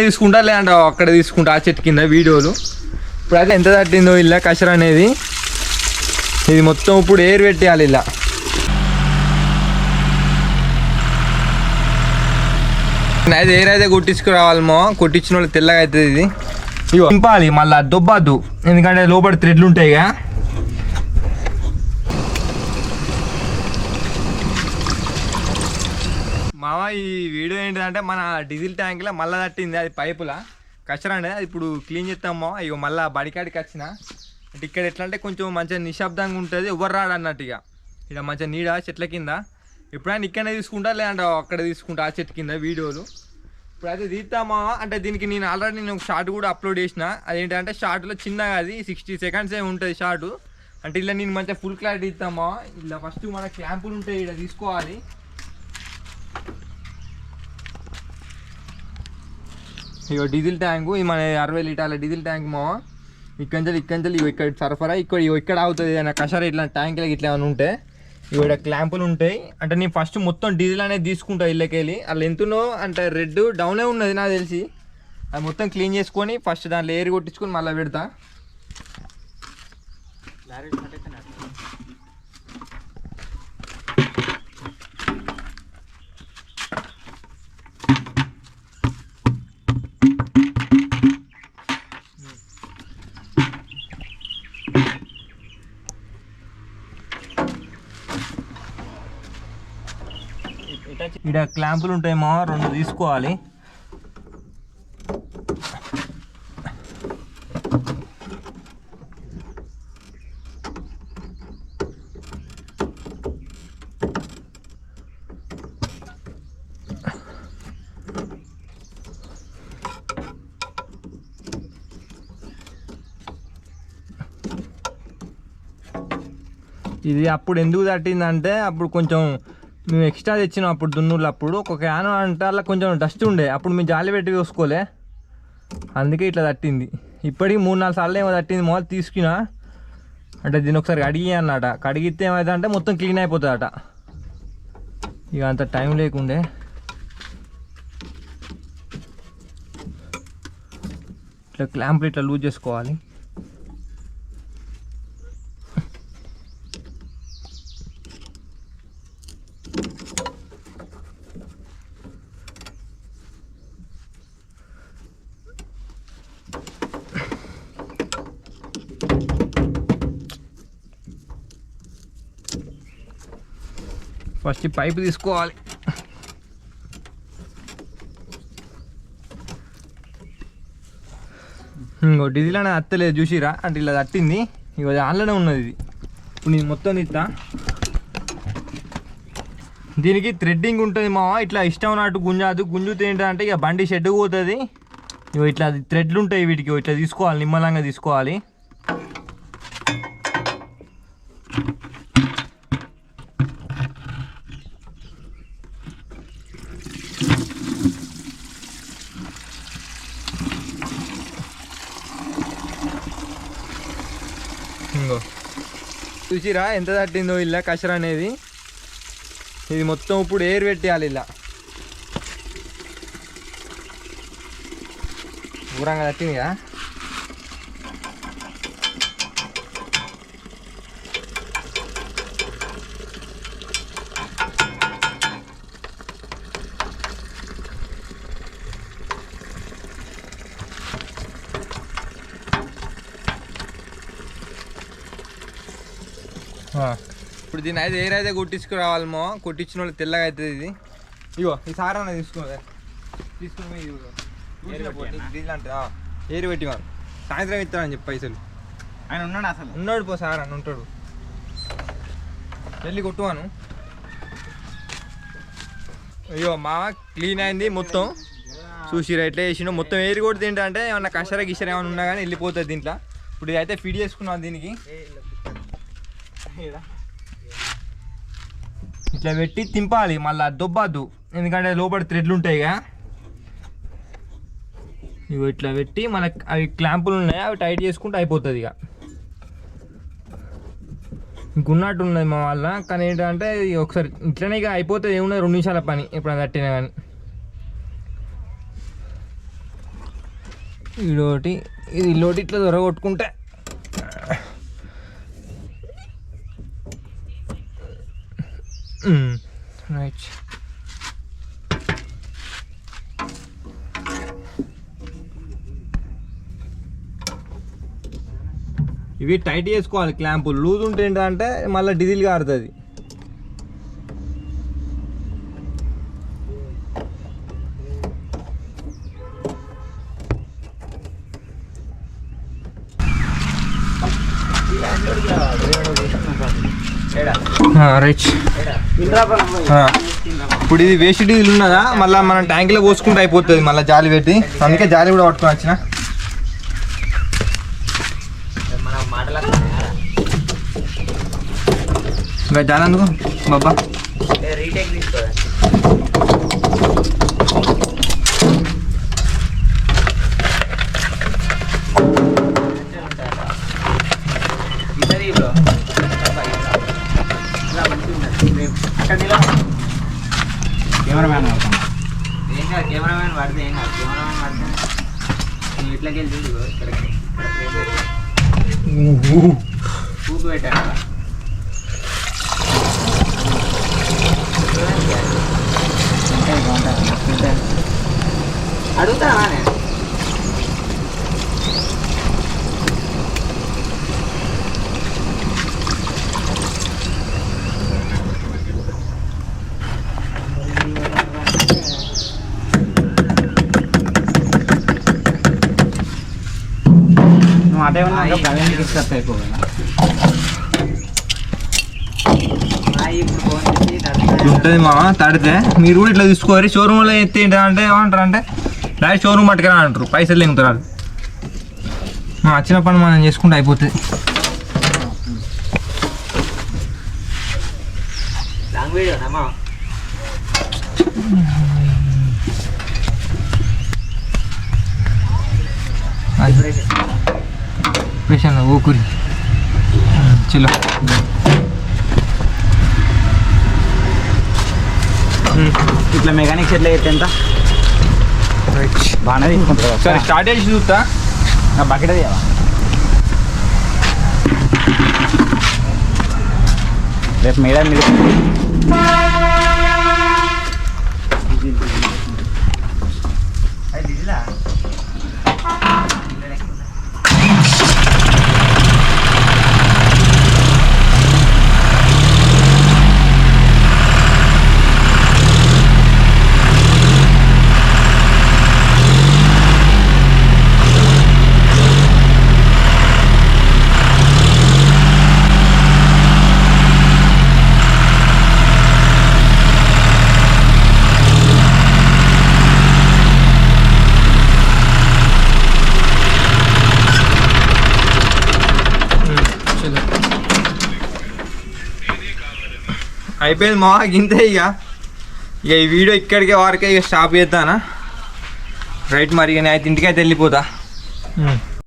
తీసుకుంటా లేదంటే అక్కడ తీసుకుంటా ఆ చెట్టు కింద వీడియోలు. ఇప్పుడు అయితే ఎంత తట్టిందో ఇలా కషర్ అనేది, ఇది మొత్తం ఇప్పుడు ఎయిర్ పెట్టేయాలి. ఇలా అయితే ఎయిర్ అయితే కొట్టించుకురావాలమో, కొట్టించిన వాళ్ళు తెల్లగా అవుతుంది. ఇది ఇగో నింపాలి మళ్ళీ, దొబ్బద్దు ఎందుకంటే లోపల థ్రెడ్లు ఉంటాయిగా. మామ ఈ వీడియో ఏంటంటే మన డీజిల్ ట్యాంక్లో మళ్ళీ తట్టింది, అది పైపులా కచరా అనేది. అది ఇప్పుడు క్లీన్ చేస్తామో. ఇక మళ్ళీ బడికాడికి వచ్చిన అంటే ఇక్కడ ఎట్లా అంటే కొంచెం మంచిగా నిశ్శబ్దంగా ఉంటుంది, ఎవరు రాడు అన్నట్టు. ఇక ఇక్కడ మంచిగా నీడ చెట్ల కింద. ఎప్పుడైనా ఇక్కడనే తీసుకుంటా లేదంటే అక్కడ తీసుకుంటా ఆ చెట్టు కింద వీడియోలు. ఇప్పుడైతే తీస్తామా అంటే దీనికి నేను ఆల్రెడీ ఒక షార్ట్ కూడా అప్లోడ్ చేసిన. అదేంటంటే షార్ట్లో చిన్నగా అది 60 seconds ఉంటుంది షార్ట్. అంటే ఇలా నేను మంచిగా ఫుల్ క్లారిటీ ఇస్తామా. ఇలా ఫస్ట్ మన క్లాంపులు ఉంటాయి, ఇలా తీసుకోవాలి. ఇక డీజిల్ ట్యాంకు, ఇది మన 60 లీటర్ల డీజిల్ ట్యాంక్ మా. ఇక్కడి ఇక్కడ సరఫరా ఇక్కడ అవుతుంది అన్న కషార. ఇట్లా ట్యాంకులో ఇట్లా ఏమైనా ఉంటే ఇక్కడ క్లాంపులు ఉంటాయి. అంటే నేను ఫస్ట్ మొత్తం డీజిల్ అనేది తీసుకుంటా ఇళ్ళకెళ్ళి. అలా ఎంతునో అంటే రెడ్ డౌనే ఉన్నది నాకు తెలిసి. అది మొత్తం క్లీన్ చేసుకొని ఫస్ట్ దాంట్లో ఎయిర్ కొట్టించుకొని మళ్ళీ పెడతా. ఇక్కడ క్లాంపులు ఉంటాయేమో, 2 తీసుకోవాలి. ఇది అప్పుడు ఎందుకు తట్టిందంటే అప్పుడు కొంచెం మేము ఎక్స్ట్రా తెచ్చినాం అప్పుడు దున్నులు. అప్పుడు ఒక క్యాన్ అంటే అలా కొంచెం డస్ట్ ఉండే, అప్పుడు మేము జాలి పెట్టి చూసుకోలే, అందుకే ఇట్లా తట్టింది. ఇప్పటికి 3-4 సార్లు ఏమో తట్టింది. మొదలు తీసుకున్నా అంటే దీన్ని ఒకసారి కడిగి అన్నట. కడిగితే ఏమైతే అంటే మొత్తం క్లీన్ అయిపోతుందట. ఇక అంత టైం లేకుండే ఇట్లా క్లాంపులు ఇట్లా లూజ్ చేసుకోవాలి. ఫస్ట్ పైపు తీసుకోవాలి. ఇంకో డీజిల్ అనేది అత్తలేదు చూసిరా, అంటే ఇలా తట్టింది. ఇక ఆన్లోనే ఉన్నది ఇది. ఇప్పుడు నేను మొత్తం తీస్తా. దీనికి థ్రెడ్డింగ్ ఉంటుంది మా. ఇట్లా ఇష్టం ఉన్నట్టు గుంజాదు. గుంజుతే ఏంటంటే ఇక బండి షెడ్కు పోతుంది. ఇక ఇట్లా థ్రెడ్లు ఉంటాయి వీటికి, ఇట్లా తీసుకోవాలి, నిమ్మలంగా తీసుకోవాలి. చూసిరా ఎంత తట్టిందో ఇలా కషర్ అనేది. ఇది మొత్తం ఇప్పుడు ఎయిర్ పెట్టేయాలి. ఇలా ఊరంగా తట్టిందిగా. ఇప్పుడు దీని అయితే ఎయిర్ అయితే కొట్టించుకురావాలమో. కొట్టించిన వాళ్ళు తెల్లగా అవుతుంది. ఇది ఇగో ఈ సారా తీసుకుని డీజిల్ అంటే ఎయిర్ పెట్టి వాళ్ళు సాయంత్రం ఇస్తానని చెప్పి పైసలు. ఆయన ఉన్నాడు, అసలు ఉన్నాడు పో సార్ అని ఉంటాడు. వెళ్ళి కొట్టువాను. అయ్యో మా క్లీన్ అయింది మొత్తం. చూసిరా ఎట్లా చేసినా మొత్తం ఎయిర్ కొట్టి తింటే ఏమన్నా కషర గిషర ఏమైనా ఉన్నా కానీ వెళ్ళిపోతుంది దీంట్లో. ఇప్పుడు ఇది అయితే ఫీడ్ చేసుకున్నాం దీనికి. ఇట్లా పెట్టి తింపాలి మళ్ళీ, దొబ్బద్దు ఎందుకంటే లోపల థ్రెడ్లు ఉంటాయిగా. ఇవి ఇట్లా పెట్టి మనకి అవి క్లాంపులు ఉన్నాయి, అవి టైట్ చేసుకుంటే అయిపోతుంది. ఇక ఇంకున్నట్టు ఉన్నది మా వాళ్ళ. కానీ ఏంటంటే ఒకసారి ఇట్లనే ఇక అయిపోతుంది. ఏమున్నది 2 నిమిషాల పని ఎప్పుడైనా తట్టినా కానీ. ఇదోటి ఇది ఇల్లోటి ఇట్లా దొర కొట్టుకుంటే రైట్. ఇవి టైట్ చేసుకోవాలి, క్లాంపులు లూజ్ ఉంటే ఏంటంటే మళ్ళీ డీజిల్ కారుతుంది. రైట్. ఇప్పుడు ఇది వేస్ట్ డీజిల్ ఉన్నదా మళ్ళీ మనం ట్యాంక్లో పోసుకుంటే అయిపోతుంది, మళ్ళీ జాలి పెట్టి. అందుకే జాలి కూడా పట్టుకొని వచ్చిన. ఇంకా జాలి అందుకు బాబా కెమెరామెన్ పడితే ఏం కాదు. కెమెరామెన్ పడితే నువ్వు ఇట్లకి వెళ్ళి చూడు, ఇక్కడ పూకు పెట్టాను కదా. అడుగుతావా నేను అదే ఉంటుంది మా తడితే. మీరు కూడా ఇట్లా తీసుకోవాలి. షోరూమ్లో ఎత్తి ఏంటంటే ఏమంటారు అంటే డైరెక్ట్ షోరూమ్ పట్టుకురా అంటారు, పైసలు తెంగుతారు. వచ్చిన పని మనం చేసుకుంటే అయిపోతుంది. లాంగ్ వీడియోనమ్మా. పేషెంట్ ఊకురి చలో. ఇట్లా మెకానిక్స్ ఎట్లా అయితే ఎంత బాగానే తీసుకుంటారు. సరే స్టార్ట్ చేసి చూస్తా. బకెట్ అది రేపు మేడం మీరు అయిపోయింది మా గింతే. ఇక ఈ వీడియో ఇక్కడికే వారికే ఇక స్టాప్ చేస్తానా. రైట్ మరి ఇక నేను అయితే ఇంటికైతే వెళ్ళిపోతా.